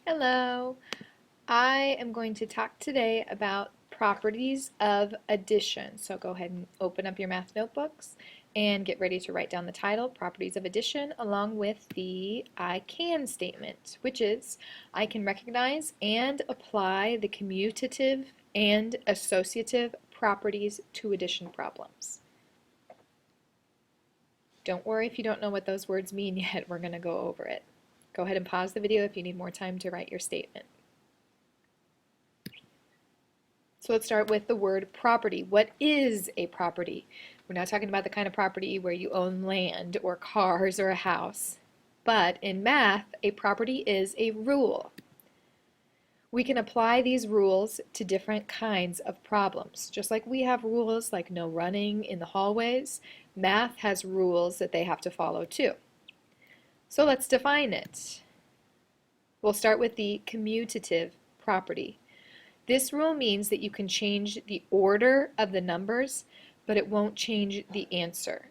Hello. I am going to talk today about properties of addition. So go ahead and open up your math notebooks and get ready to write down the title, Properties of Addition, along with the I can statement, which is I can recognize and apply the commutative and associative properties to addition problems. Don't worry if you don't know what those words mean yet, we're going to go over it. Go ahead and pause the video if you need more time to write your statement. So let's start with the word property. What is a property? We're not talking about the kind of property where you own land or cars or a house. But in math, a property is a rule. We can apply these rules to different kinds of problems. Just like we have rules like no running in the hallways, math has rules that they have to follow too. So let's define it. We'll start with the commutative property. This rule means that you can change the order of the numbers, but it won't change the answer.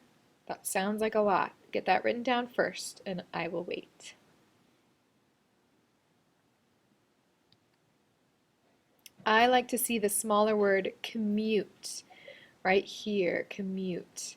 That sounds like a lot. Get that written down first, and I will wait. I like to see the smaller word commute right here, commute.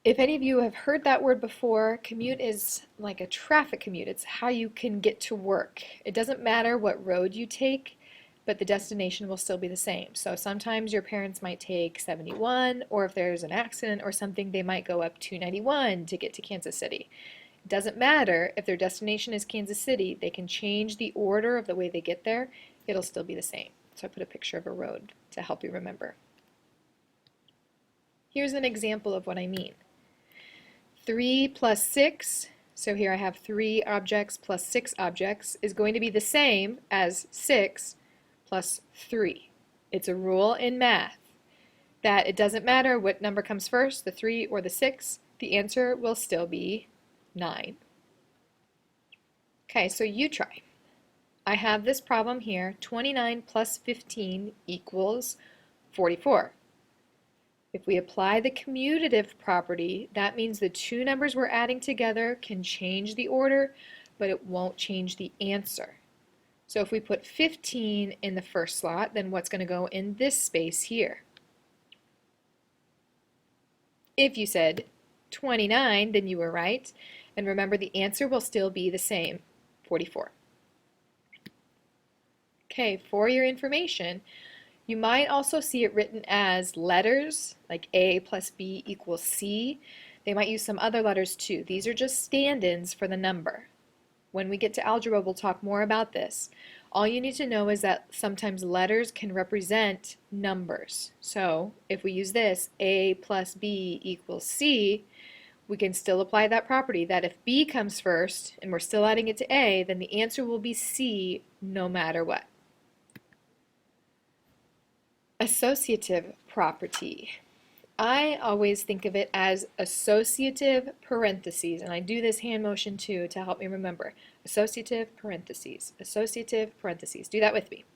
If any of you have heard that word before, commute is like a traffic commute. It's how you can get to work. It doesn't matter what road you take, but the destination will still be the same. So sometimes your parents might take 71, or if there's an accident or something, they might go up 291 to get to Kansas City. It doesn't matter if their destination is Kansas City, they can change the order of the way they get there, it'll still be the same. So I put a picture of a road to help you remember. Here's an example of what I mean. 3 plus 6, so here I have 3 objects plus 6 objects, is going to be the same as 6 plus 3. It's a rule in math that it doesn't matter what number comes first, the 3 or the 6, the answer will still be 9. Okay, so you try. I have this problem here, 29 plus 15 equals 44. If we apply the commutative property, that means the two numbers we're adding together can change the order, but it won't change the answer. So if we put 15 in the first slot, then what's going to go in this space here? If you said 29, then you were right. And remember, the answer will still be the same, 44. Okay, for your information, you might also see it written as letters, like A plus B equals C. They might use some other letters too. These are just stand-ins for the number. When we get to algebra, we'll talk more about this. All you need to know is that sometimes letters can represent numbers. So if we use this, A plus B equals C, we can still apply that property that if B comes first and we're still adding it to A, then the answer will be C no matter what. Associative property. I always think of it as associative parentheses, and I do this hand motion too to help me remember. Associative parentheses, associative parentheses. Do that with me.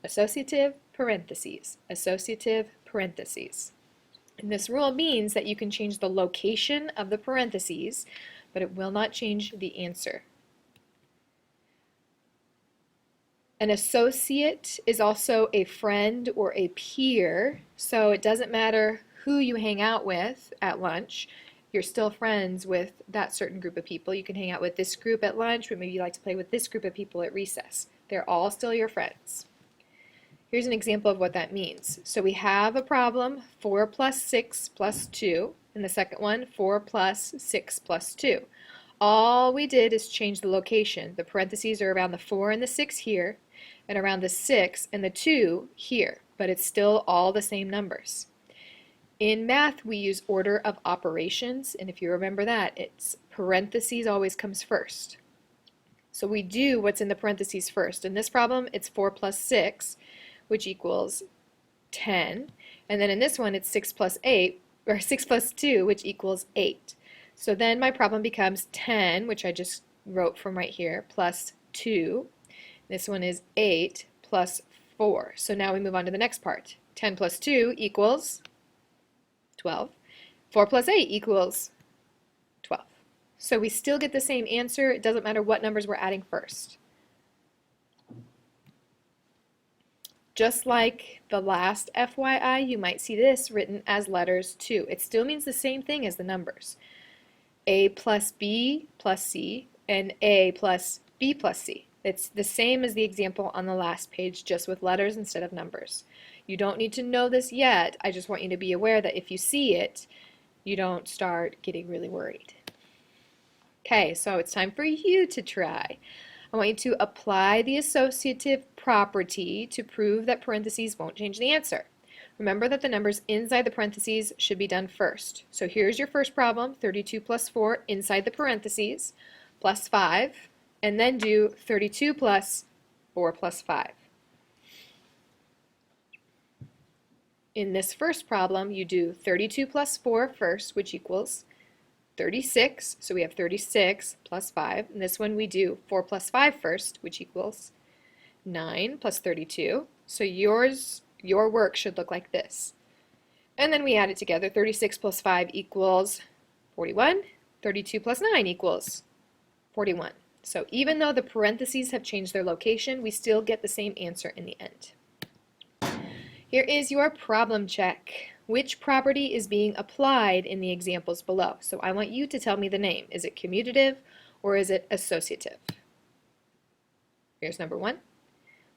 Associative parentheses, associative parentheses. And this rule means that you can change the location of the parentheses, but it will not change the answer. An associate is also a friend or a peer, so it doesn't matter who you hang out with at lunch, you're still friends with that certain group of people. You can hang out with this group at lunch, but maybe you like to play with this group of people at recess. They're all still your friends. Here's an example of what that means. So we have a problem, 4 plus 6 plus 2, and the second one, 4 plus 6 plus 2. All we did is change the location. The parentheses are around the 4 and the 6 here, and around the 6 and the 2 here, but it's still all the same numbers. In math, we use order of operations, and if you remember that, it's parentheses always comes first. So we do what's in the parentheses first. In this problem, it's 4 plus 6, which equals 10, and then in this one, it's 6 plus 8, or 6 plus 2, which equals 8. So then my problem becomes 10, which I just wrote from right here, plus 2. This one is 8 plus 4. So now we move on to the next part. 10 plus 2 equals 12. 4 plus 8 equals 12. So we still get the same answer. It doesn't matter what numbers we're adding first. Just like the last FYI, you might see this written as letters too. It still means the same thing as the numbers. A plus B plus C and A plus B plus C. It's the same as the example on the last page, just with letters instead of numbers. You don't need to know this yet. I just want you to be aware that if you see it, you don't start getting really worried. Okay, so it's time for you to try. I want you to apply the associative property to prove that parentheses won't change the answer. Remember that the numbers inside the parentheses should be done first. So here's your first problem, 32 plus 4 inside the parentheses, plus 5, and then do 32 plus 4 plus 5. In this first problem, you do 32 plus 4 first, which equals 36, so we have 36 plus 5. In this one we do 4 plus 5 first, which equals 9 plus 32. So your work should look like this. And then we add it together. 36 plus 5 equals 41. 32 plus 9 equals 41. So even though the parentheses have changed their location, we still get the same answer in the end. Here is your problem check. Which property is being applied in the examples below? So I want you to tell me the name. Is it commutative or is it associative? Here's number 1.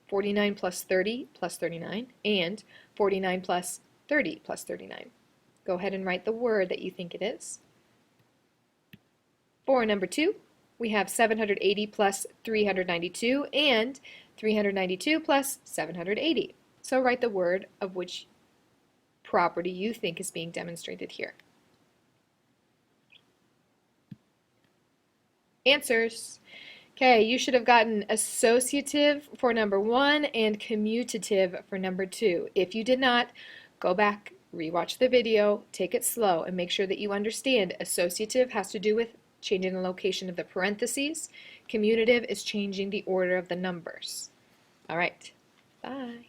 49 plus 30 plus 39 and 49 plus 30 plus 39. Go ahead and write the word that you think it is. For number 2, we have 780 plus 392 and 392 plus 780. So write the word of which property you think is being demonstrated here. Answers. Okay, you should have gotten associative for number 1 and commutative for number 2. If you did not, go back, rewatch the video, take it slow, and make sure that you understand associative has to do with changing the location of the parentheses. Commutative is changing the order of the numbers. All right, bye.